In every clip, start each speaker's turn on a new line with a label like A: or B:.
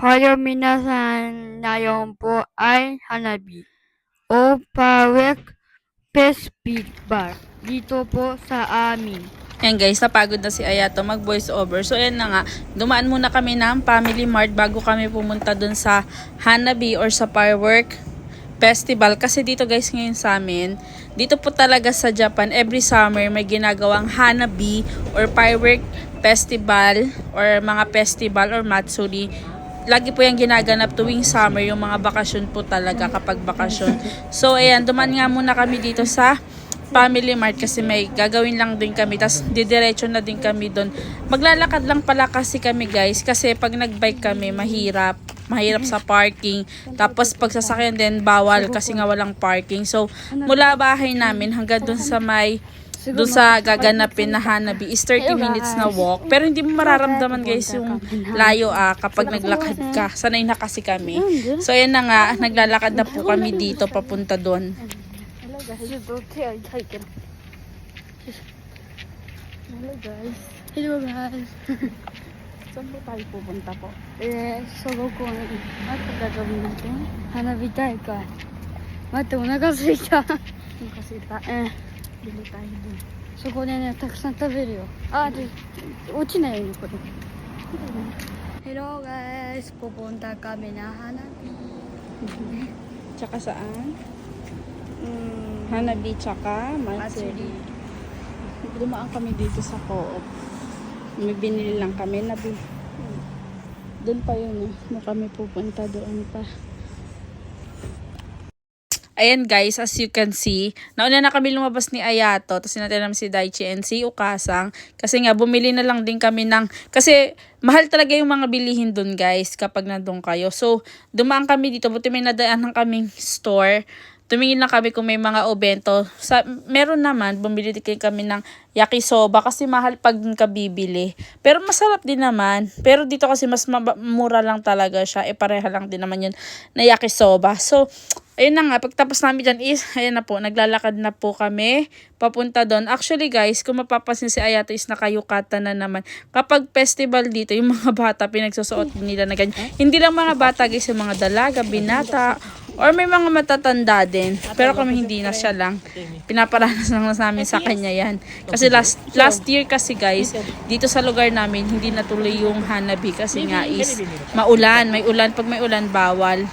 A: Hoyo minasan ngayon po ay Hanabi o Park Festival dito po sa amin.
B: Ayan guys, napagod na si Ayato mag voice over. So ayan na nga, dumaan muna kami ng Family Mart bago kami pumunta dun sa Hanabi or sa Firework Festival. Kasi dito guys ngayon sa amin, dito po talaga sa Japan, every summer may ginagawang Hanabi or Firework Festival or mga festival or matsuri. Lagi po yung ginaganap tuwing summer, yung mga bakasyon po talaga kapag bakasyon. So ayan, dumaan nga muna kami dito sa Family Mart kasi may gagawin lang din kami, tas didiretso na din kami doon. Maglalakad lang pala kasi kami guys, kasi pag nagbike kami mahirap sa parking, tapos pag sasakyan din bawal kasi nga walang parking. So mula bahay namin hanggang doon sa doon sa gaganapin na Hanabi is 30 minutes na walk. Pero hindi mo mararamdaman guys yung layo kapag naglakad ka. Sanay na kasi kami. So ayan na nga, naglalakad na po kami dito papunta doon.
A: Hello guys.
B: Saan po tayo pupunta po?
A: Sogo ano gagawin natin? Hanabi daika. Mate, onaka suita.
B: Bili tayo doon.
A: そこでね、たくさん食べるよ。で、落ちないよね、これ。Hello guys, pupunta kami na Hanabi.
B: Tsaka saan? Hanabi tsaka Matsuri. Dumaan kami dito sa Co-op. May binili lang kami. Doon pa yun. Doon kami pupunta doon pa. Ayan guys, as you can see, nauna na kami lumabas ni Ayato, tapos sinatay namin si Daichi and si Ukasang, kasi nga bumili na lang din kami kasi mahal talaga yung mga bilihin dun guys kapag nandun kayo. So, dumaan kami dito, buti may nadaanan kaming store. Tumingin lang kami kung may mga obento. Meron naman, bumili din kami ng yakisoba kasi mahal pag kabibili. Pero masarap din naman. Pero dito kasi mas mura lang talaga siya. Pareha lang din naman yun na yakisoba. So, ayun na nga, pagtapos namin dyan is, ayan na po, naglalakad na po kami papunta doon. Actually guys, kung mapapansin si Ayato is nakayukatan na naman. Kapag festival dito, yung mga bata, pinagsusuot nila na ganyan. Hindi lang mga bata guys, yung mga dalaga, binata, or may mga matatanda din. Pero kami hindi na siya lang. Pinaparanas lang namin sa kanya yan. Kasi last year kasi guys, dito sa lugar namin, hindi natuloy yung Hanabi kasi nga is maulan. May ulan. Pag may ulan, bawal.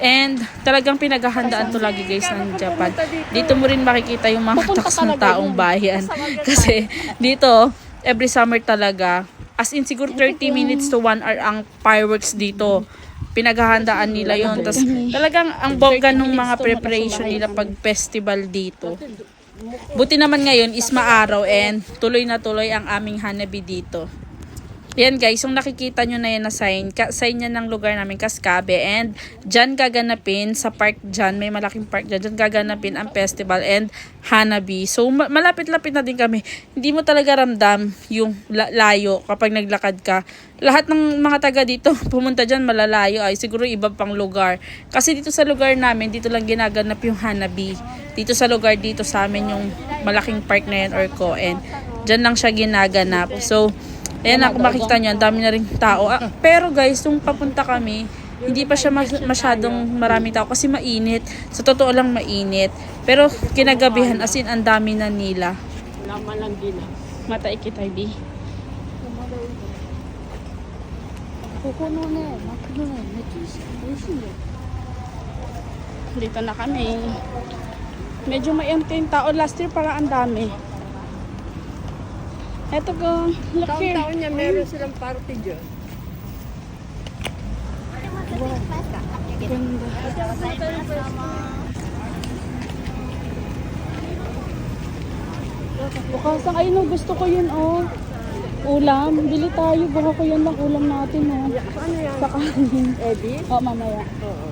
B: And talagang pinaghahandaan to lagi guys ng Japan. Dito mo rin makikita yung mga tax ng taong bayan. Kasi dito, every summer talaga, as in siguro 30 minutes to 1 hour ang fireworks dito. Pinaghahandaan nila yon. Tapos talagang ang bongga ng mga preparation nila pag festival dito. Buti naman ngayon is maaraw and tuloy na tuloy ang aming Hanabi dito. Yan guys, yung nakikita nyo na yan na sign yan ng lugar namin, Kaskabe. And dyan gaganapin sa park dyan, may malaking park dyan, dyan gaganapin ang festival and Hanabi. So malapit-lapit na din kami. Hindi mo talaga ramdam yung layo kapag naglakad ka. Lahat ng mga taga dito pumunta dyan malalayo ay siguro iba pang lugar. Kasi dito sa lugar namin, dito lang ginaganap yung Hanabi. Dito sa lugar dito sa amin yung malaking park na yan or Koen. Dyan lang siya ginaganap. So ayan na, kung makikita nyo, ang dami na rin tao. Pero guys, nung papunta kami, hindi pa siya masyadong maraming tao kasi mainit. Sa totoo lang mainit. Pero kinagabihan, as in, ang dami na nila.
C: Lama lang din
B: Mata ikitay, di. Dito na kami. Medyo maiyamti yung tao. Last year parang ang dami. Eto ko, look here.
C: Taon-taon niya meron silang party dyan.
B: Ganda. Bukasang, ayun o, gusto ko yun oh. Ulam, bili tayo. Baka ko yan lang ulam natin oh.
C: Ano yan?
B: Sa kanin.
C: Eddie?
B: Mamaya.
C: Oo.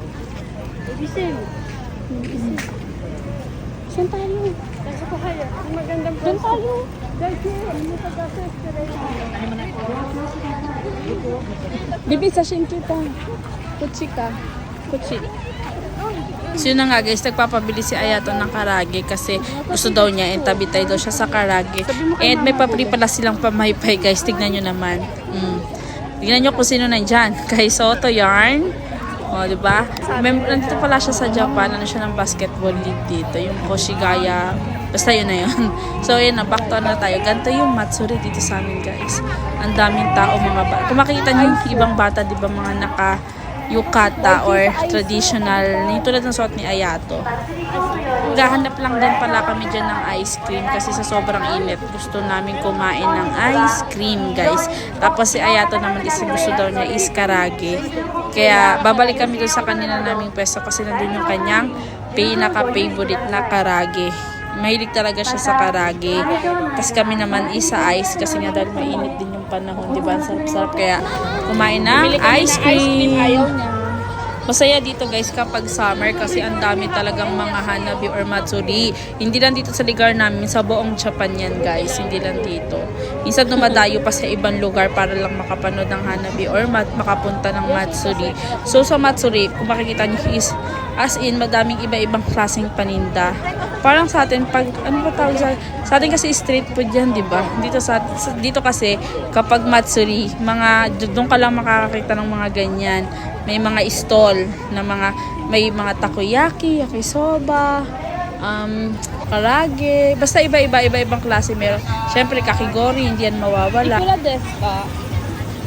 C: Eddie,
B: Saan tayo?
C: kasi ko kaya. Ang magandang
B: Saan
C: pwesto.
B: tayo?
C: Dahil ano pa kasi
B: Bibi, sashin kita. Kutsi ka. Kutsi. So yun na nga guys, nagpapabili si Ayato ng karage kasi gusto daw niya and tabitay daw siya sa karage. And may papri pala silang pamaypay guys, tignan nyo naman. Tignan nyo kung sino nandyan. Kay Soto Yarn. O, diba? Nandito pala siya sa Japan. Ano siya ng basketball league dito. Yung Koshigaya. Basta yun na yun. So, yun na. Back to na tayo. Ganito yung Matsuri dito sa amin, guys. Ang daming tao, mga bata. Kung makikita nyo yung ibang bata, diba, mga naka-yukata or traditional. Yung tulad ng suot ni Ayato. Gahanap lang din pala kami dyan ng ice cream kasi sa sobrang init gusto namin kumain ng ice cream, guys. Tapos si Ayato naman gusto daw niya is karage. Kaya babalik kami doon sa kanila naming pwesto kasi nandun yung kanyang pinaka-favorite na karage. Mahilig talaga siya sa karage. Tapos kami naman isa ice kasi nga dahil mainit din yung panahon, diba? Sarap-sarap kaya kumain ng ice cream.
A: Ayaw niya.
B: Masaya dito, guys, kapag summer kasi ang dami talagang mga hanabi or matsuri. Hindi lang dito sa lugar namin, sa buong Japan yan, guys. Hindi lang dito. Minsan dumadayo pa sa ibang lugar para lang makapanood ng hanabi or makapunta ng matsuri. So sa matsuri, kung makikita nyo is as in madaming iba-ibang klaseng paninda. Parang sa atin, pag ano ba tawag sa atin kasi street food yan, di ba? Dito kasi kapag matsuri, doon ka lang makakakita ng mga ganyan. May mga stall na may mga takoyaki, yakisoba, karage, basta iba-ibang klase meron. Syempre kakigori, hindi yan mawawala.
A: Ikula desu ka?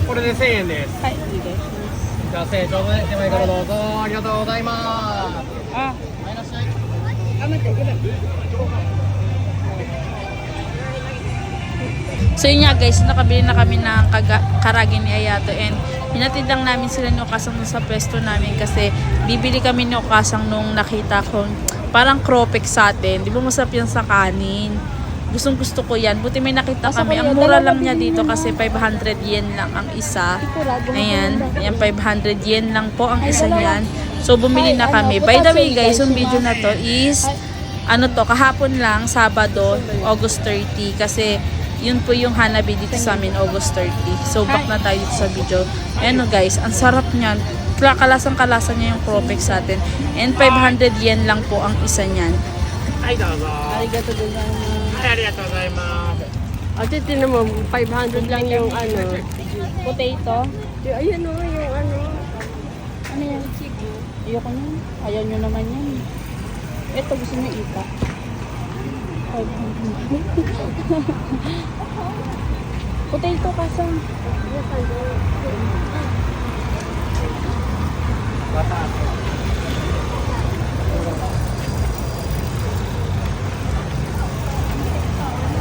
C: これで1000円です。
A: はい、いいです。
C: じゃあ成長ね、手前からどうぞ。ありがとうございます。
A: Ah,
C: いらっしゃい。
B: So yun nga, guys, nakabili na kami ng karage ni Ayato and hinatid lang namin sila ni Okasang sa pwesto namin kasi bibili kami ni Okasang nung nakita ko parang cropek sa atin. Di ba masarap yan sa kanin? Gustong gusto ko yan. Buti may nakita kami. Ang mura lang niya dito kasi 500 yen lang ang isa. Ayan. Ayan, 500 yen lang po ang isa niyan. So bumili na kami. By the way, guys, yung video na to is kahapon lang, Sabado, August 30 kasi yun po yung hanabi dito sa amin, August 30. So, back na tayo dito sa video. Ayan o guys, ang sarap niyan. Kalasang-kalasa niya yung cropek sa atin. And 500 yen lang po ang isa niyan.
C: はい、どうぞ。
A: arigato gozaimasu.
C: はい、ありがとうございます。Ate, tinan mo, 500 lang yung ano.
A: Potato.
C: Ayan o, yung ano.
A: Ano yan? Ayoko na. Ayaw nyo naman yan. Ito, gusto nyo ita. 500. Potato kasa.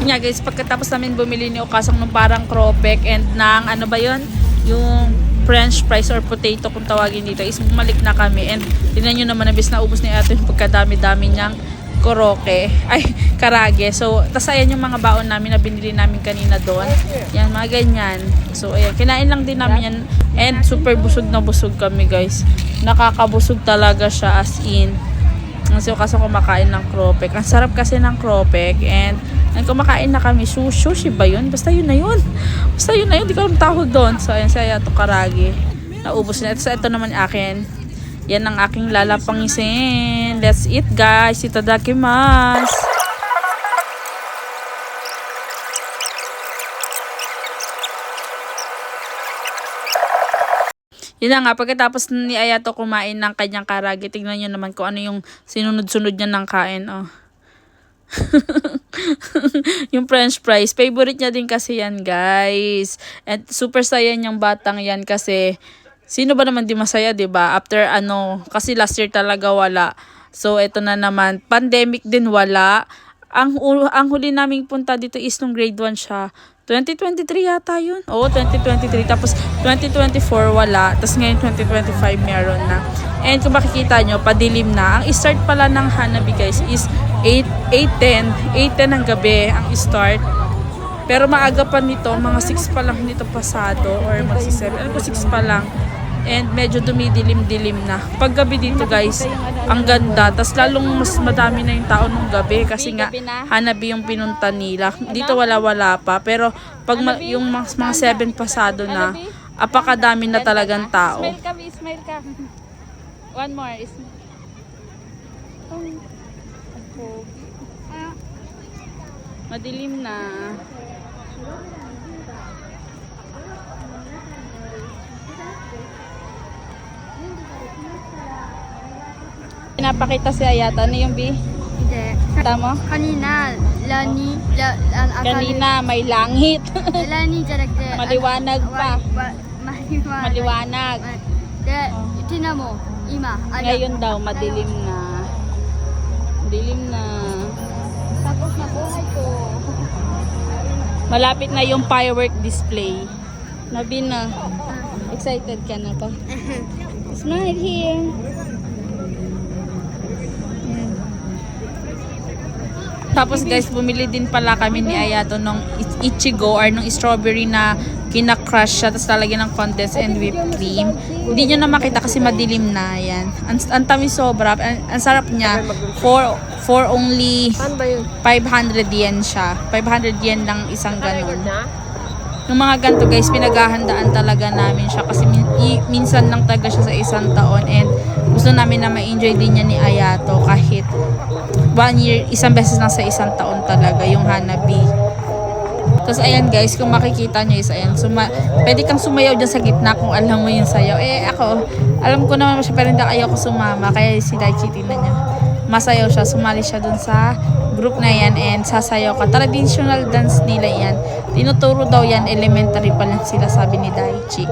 B: Nga guys, pagkatapos namin bumili ni Okasang ng parang cropek and ng ano ba yun? Yung French fries or potato kung tawagin dito is bumalik na kami and tingnan nyo naman nabis na ubos ni Ato yung pagkadami-dami niyang karage. So, tas ayan yung mga baon namin na binili namin kanina doon. Yan, mga ganyan. So, ayan, kinain lang din namin yan. And super busog na busog kami, guys. Nakakabusog talaga siya as in. So, kasi kumakain ng cropek. Ang sarap kasi ng cropek. And kumakain na kami. Sushi ba yun? Basta yun na yun. Basta yun na yun. Di ko alam tawag doon. So, ayan, saya ito karage. Naubos na. Ito naman akin. Yan ang aking lalapangisin. Let's eat, guys. Itadakimasu. Yun na nga, pagkatapos ni Ayato kumain ng kanyang karage, tignan nyo naman kung ano yung sinunod-sunod niya ng kain. Oh. Yung French fries. Favorite niya din kasi yan, guys. And super saya niyang batang yan kasi sino ba naman di masaya, 'di ba? After kasi last year talaga wala. So ito na naman, pandemic din wala. Ang huli naming punta dito is nung grade 1 siya. 2023 yata yun. Oo, 2023. Tapos 2024 wala. Tapos ngayon 2025 meron na. And kung makikita nyo, padilim na. Ang start pala ng hanabi, guys, is 8:10 ng gabi ang start. Pero maaga pa nito, mga 6 pa lang nito pasado or magsi-7. 6 pa lang. And medyo dumidilim-dilim na. Pag gabi dito, guys, ang ganda. Tas lalong mas madami na yung tao nung gabi kasi nga hanabi yung pinunta nila. Dito wala-wala pa. Pero pag yung mga 7 pasado na, apakadami na talagang tao.
A: Smile ka. One more.
B: Madilim na. Pinapakita si Ayata. Ano yung B?
A: Hindi.
B: Tama?
A: Kanina,
B: Kanina may langit.
A: Lani じゃなくて
B: Maliwanag pa.
A: Maliwanag.
B: Maliwanag.
A: Tingnan mo, ima.
B: Ngayon daw, madilim na. Dilim na.
A: Tapos na buhay ko.
B: Malapit na yung firework display. Nabi na. Excited ka na ba? Smile here. Tapos guys, bumili din pala kami ni Ayato ng Ichigo or ng strawberry na kina-crush siya tapos lalagyan ng condensed and whipped cream. Hindi nyo na makita kasi madilim na yan. Ang tamis sobra. Ang sarap niya. For only
C: Saan ba yun?
B: 500 yen siya. 500 yen lang isang
C: Record
B: ganun.
C: na?
B: Yung mga ganito guys, pinaghahandaan talaga namin siya kasi minsan lang talaga siya sa isang taon and gusto namin na ma-enjoy din niya ni Ayato kahit 1 year, isang beses lang sa isang taon talaga yung Hanabi. Tapos ayan guys, kung makikita nyo is ayan, pwede kang sumayaw dyan sa gitna kung alam mo yung sayaw. Ako, alam ko naman siya pero hindi ayaw ko sumama kaya si Daichi tingnan niya. Masayaw siya, sumali siya dun sa group na yan and sasayaw ka. Traditional dance nila yan. Tinuturo daw yan, elementary pa lang sila sabi ni Daichi.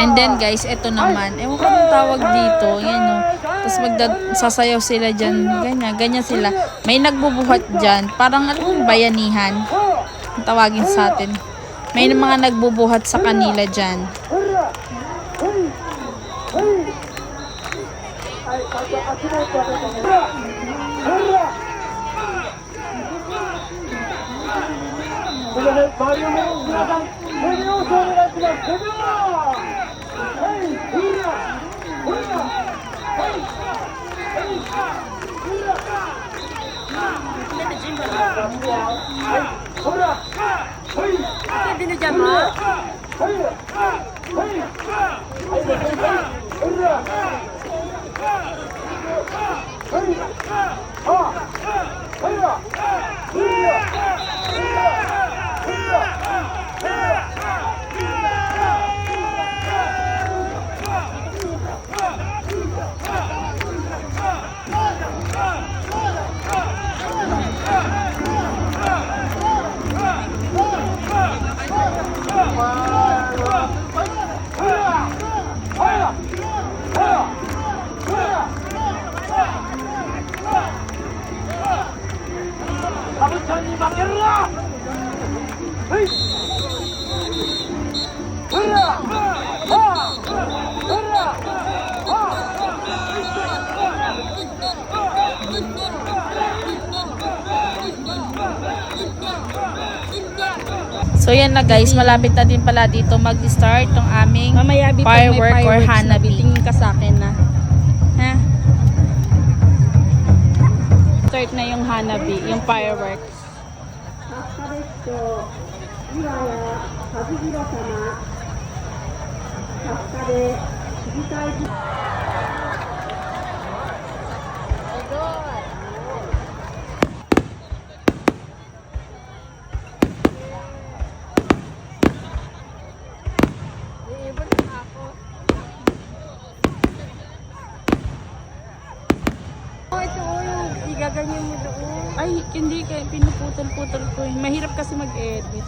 B: And then guys, eto naman. Ewan ko anong tawag dito. Yan o. Tapos sasayaw sila dyan. Ganyan sila. May nagbubuhat dyan. Parang ano yung bayanihan. Ang tawagin sa atin. May mga nagbubuhat sa kanila dyan.
C: Binigyan mo?
B: So yan na guys, malapit na din pala dito mag-start tong aming firework or Hanabi. Tingin ka sa akin na. Ha? Start na yung Hanabi, yung fireworks.
C: Gaganyan mo doon.
B: Ay, hindi kaya pinuputol-putol ko. Mahirap kasi mag-edit.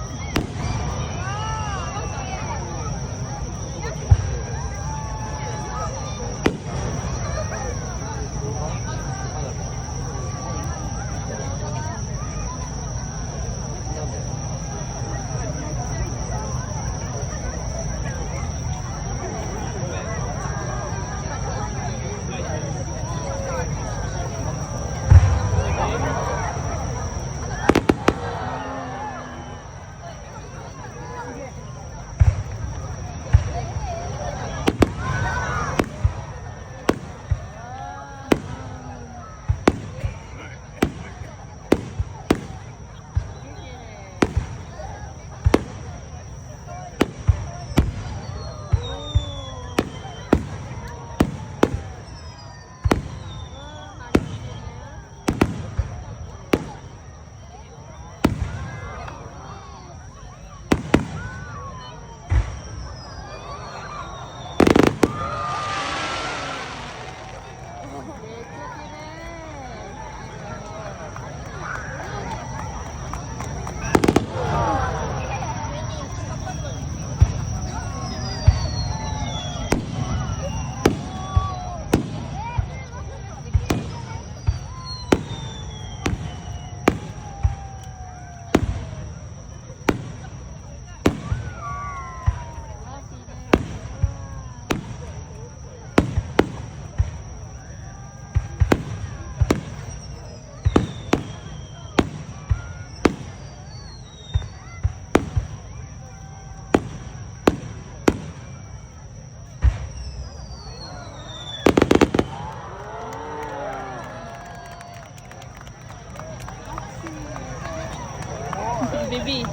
B: baby.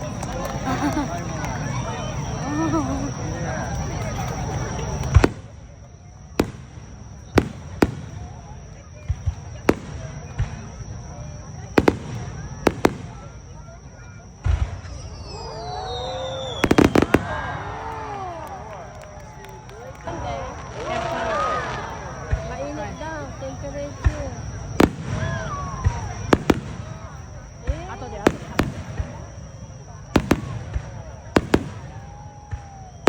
C: Mainit daw, temperature. Eh?
B: 後で後で。
C: Ano?
B: あ、
C: Ano?
B: あ、
C: Ano?
B: あ、
C: Ano?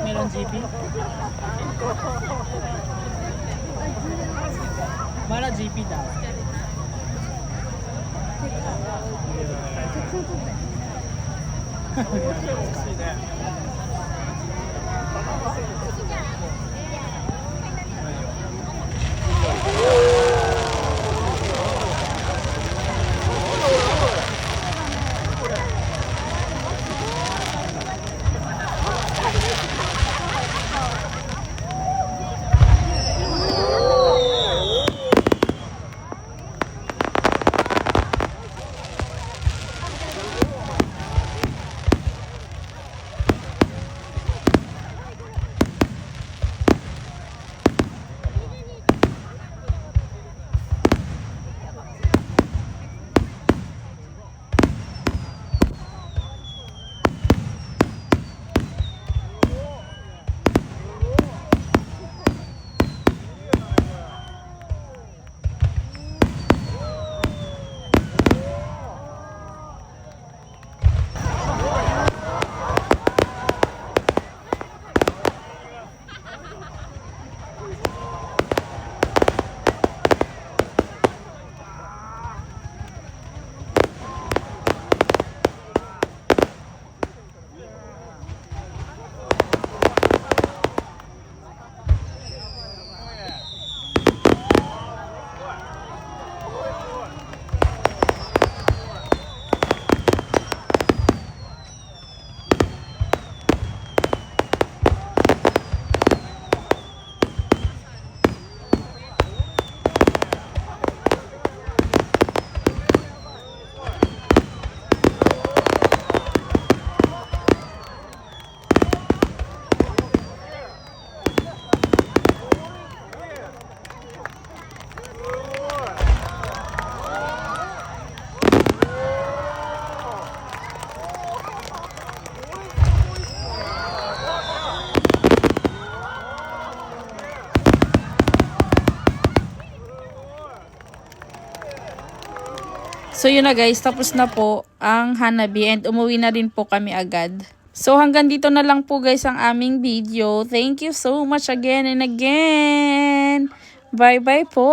B: Meron GP? Mara GP daw. So yun na guys, tapos na po ang Hanabi and umuwi na rin po kami agad. So hanggang dito na lang po guys ang aming video. Thank you so much again and again. Bye bye po.